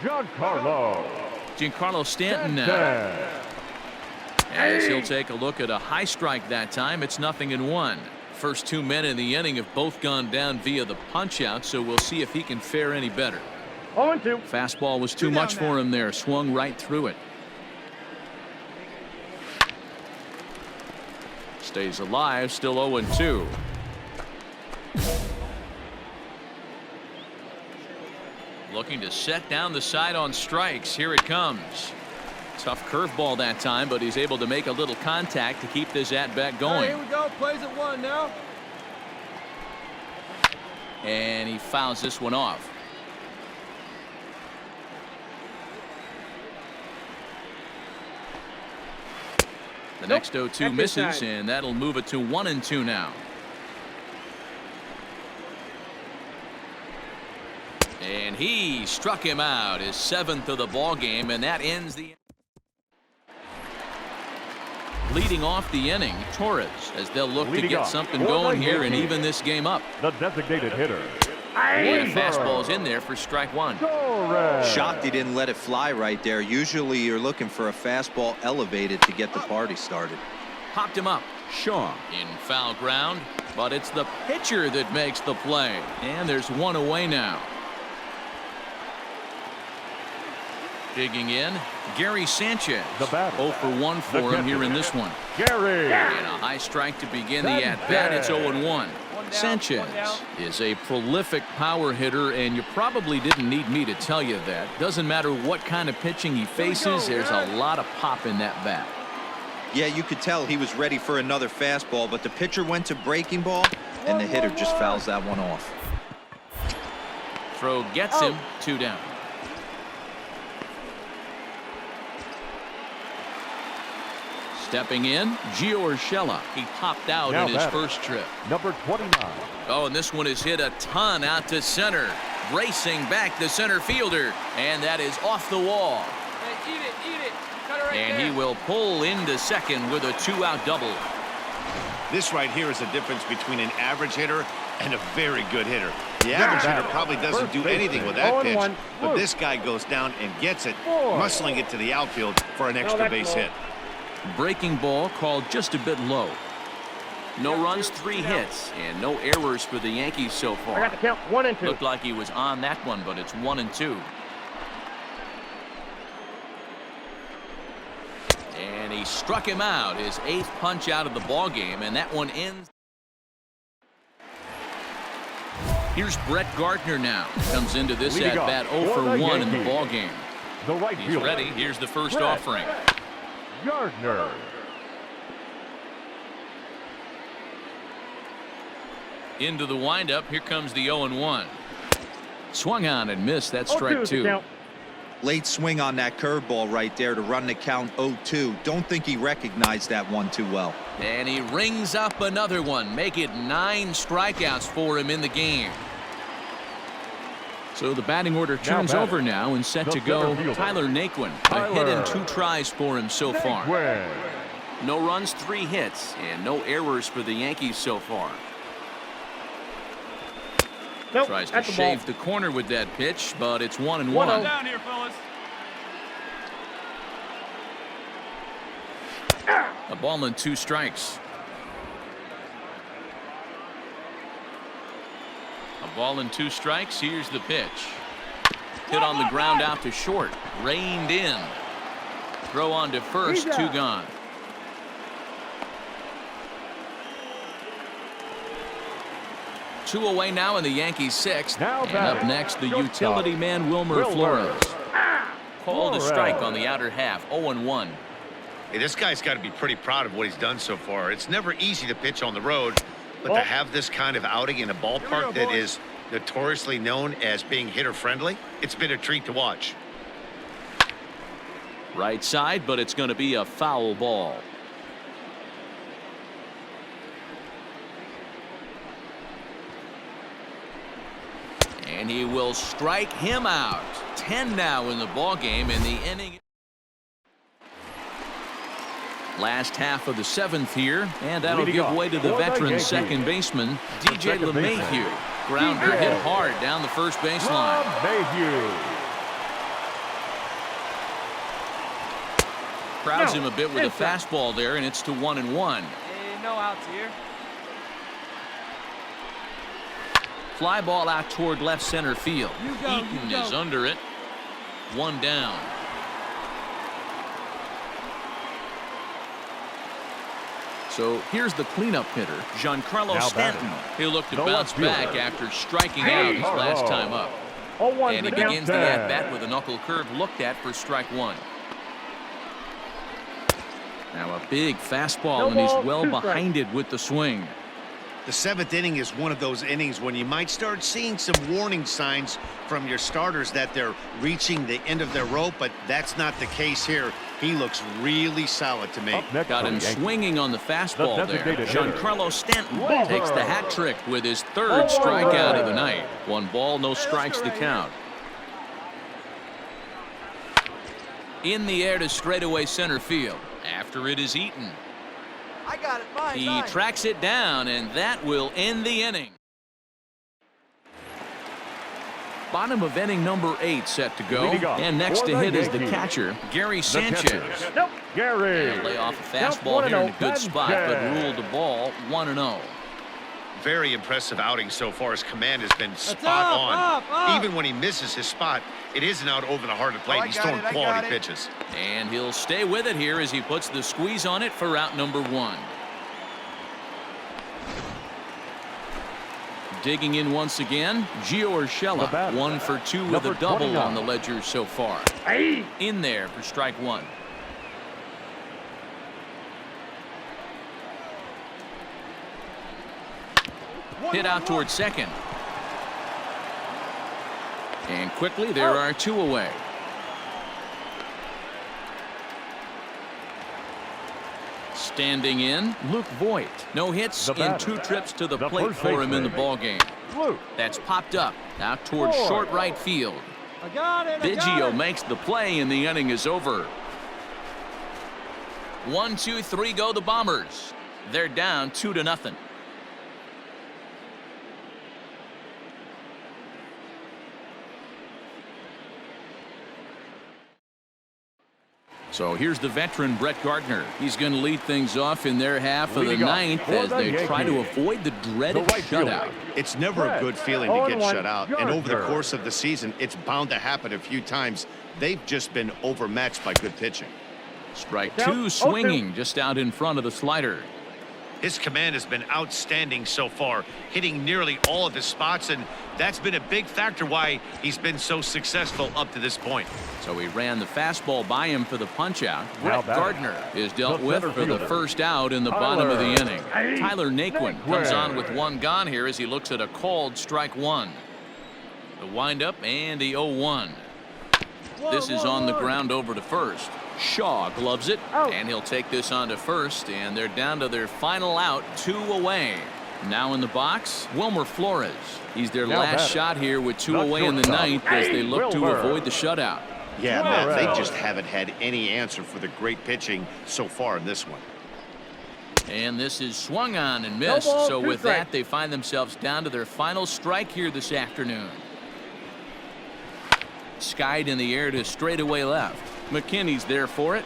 Giancarlo Stanton now. As he'll take a look at a high strike that time. It's 0-1. First 2 men in the inning have both gone down via the punch out, so we'll see if he can fare any better. 0-2. Fastball was too much for him there. Swung right through it. Stays alive, still 0-2. Looking to set down the side on strikes. Here it comes. Tough curveball that time, but he's able to make a little contact to keep this at-bat going. Here we go. Plays at 1 now. And he fouls this one off. The next 0-2 misses, and that'll move it to 1-2 now. And he struck him out, his 7th of the ball game, and that ends the. Leading off the inning, Torres, as they'll look to get something going here and even this game up. The designated hitter. And a fastball's in there for strike 1. Shocked he didn't let it fly right there. Usually you're looking for a fastball elevated to get the party started. Popped him up. Shaw in foul ground, but it's the pitcher that makes the play. And there's one away now. Digging in, Gary Sanchez. The batter. 0 for 1 for him here in this one. Gary. And a high strike to begin the at-bat. It's 0-1. Sanchez is a prolific power hitter, and you probably didn't need me to tell you that. Doesn't matter what kind of pitching he faces, there's a lot of pop in that bat. Yeah, you could tell he was ready for another fastball, but the pitcher went to breaking ball, and the hitter just fouls that one off. Throw gets him. 2 down. Stepping in, Gio Urshela. He popped out in his first trip. Number 29. Oh, and this one is hit a ton out to center. Racing back the center fielder. And that is off the wall. Hey, eat it. Cut it right and there. he will pull into second with a 2-out double. This right here is the difference between an average hitter and a very good hitter. The average hitter probably doesn't do anything with that pitch, but this guy goes down and gets it, muscling it to the outfield for an extra base hit. Breaking ball called just a bit low. No runs, 3 hits, and no errors for the Yankees so far. I got the count. 1 and 2. Looked like he was on that one, but it's 1-2. And he struck him out, his 8th punch out of the ball game, and that one ends. Here's Brett Gardner now. Comes into this at-bat 0 for 1 in the ball game. He's ready. Here's the first offering. Gardner. Into the windup. Here comes the 0-1. Swung on and missed. That's strike 2. Late swing on that curveball right there to run the count 0-2. Don't think he recognized that one too well. And he rings up another one. Make it 9 strikeouts for him in the game. So the batting order turns over now and set to go. Tyler Naquin. A hit and 2 tries for him so far. No runs, 3 hits, and no errors for the Yankees so far. Tries to shave the corner with that pitch, but it's 1-1. Down here, fellas. A ball and 2 strikes. A ball and 2 strikes. Here's the pitch. Hit on the ground out to short. Reined in. Throw on to first. 2 gone. Two away now in the Yankees 6th. And up next, the utility man Wilmer Flores. Called a strike on the outer half. 0-1. Hey, this guy's got to be pretty proud of what he's done so far. It's never easy to pitch on the road, but to have this kind of outing in a ballpark that is notoriously known as being hitter friendly, it's been a treat to watch. Right side, but it's going to be a foul ball. And he will strike him out. 10 now in the ball game in the inning. Last half of the 7th here, and that'll give way to the veteran second baseman, DJ LeMahieu. Grounder hit hard down the first baseline. Crowds him a bit with a fastball there, and it's to 1-1. Hey, no outs here. Fly ball out toward left center field. Eaton is under it. 1 down. So here's the cleanup hitter, Giancarlo Stanton. He'll look to bounce back after striking out his last time up. And he begins the at-bat with a knuckle curve looked at for strike 1. Now a big fastball, and he's well behind it with the swing. The 7th inning is one of those innings when you might start seeing some warning signs from your starters that they're reaching the end of their rope, but that's not the case here. He looks really solid to me. Got him swinging on the fastball there. Giancarlo Stanton takes the hat trick with his 3rd strikeout of the night. 1 ball, no strikes to count. In the air to straightaway center field. After it is Eaton. I got it. Mine, He tracks it down, and that will end the inning. Bottom of inning number 8 set to go. And next to hit is the catcher, Gary Sanchez. Gary. And lay off a fastball here in a good spot, but ruled the ball 1-0. Very impressive outing so far. His command has been spot on. Even when he misses his spot, it isn't out over the heart of the plate. He's throwing quality pitches. And he'll stay with it here as he puts the squeeze on it for out number 1. Digging in once again, Gio Urshela, 1 for 2 with a double on the ledger so far. In there for strike 1. Hit out toward second. And quickly there are 2 away. Standing in, Luke Voit. No hits in 2 trips to the plate for him in the ballgame. That's popped up out toward short right field. I got it. Biggio makes the play, and the inning is over. 1, 2, 3 go the Bombers. They're down 2-0. So here's the veteran Brett Gardner. He's going to lead things off in their half of the 9th as they try to avoid the dreaded shutout. It's never a good feeling to get shut out, and over the course of the season, it's bound to happen a few times. They've just been overmatched by good pitching. Strike 2 swinging just out in front of the slider. His command has been outstanding so far, hitting nearly all of his spots, and that's been a big factor why he's been so successful up to this point. So he ran the fastball by him for the punch-out. Brett Gardner is dealt with for the first out in the bottom of the inning. Tyler Naquin comes on with 1 gone here as he looks at a called strike 1. The windup and the 0-1. This is on the ground over to first. Shaw gloves it, and he'll take this on to first, and they're down to their final out, 2 away. Now in the box, Wilmer Flores. He's their last shot here with 2 away in the 9th as they look to avoid the shutout. Yeah, Matt, they just haven't had any answer for the great pitching so far in this one. And this is swung on and missed, so with that, they find themselves down to their final strike here this afternoon. Skied in the air to straightaway left. McKinney's there for it.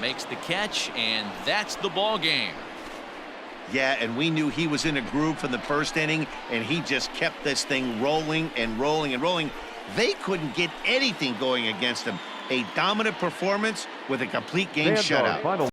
Makes the catch, and that's the ball game. Yeah, and we knew he was in a groove from the first inning, and he just kept this thing rolling and rolling and rolling. They couldn't get anything going against him. A dominant performance with a complete game shutout.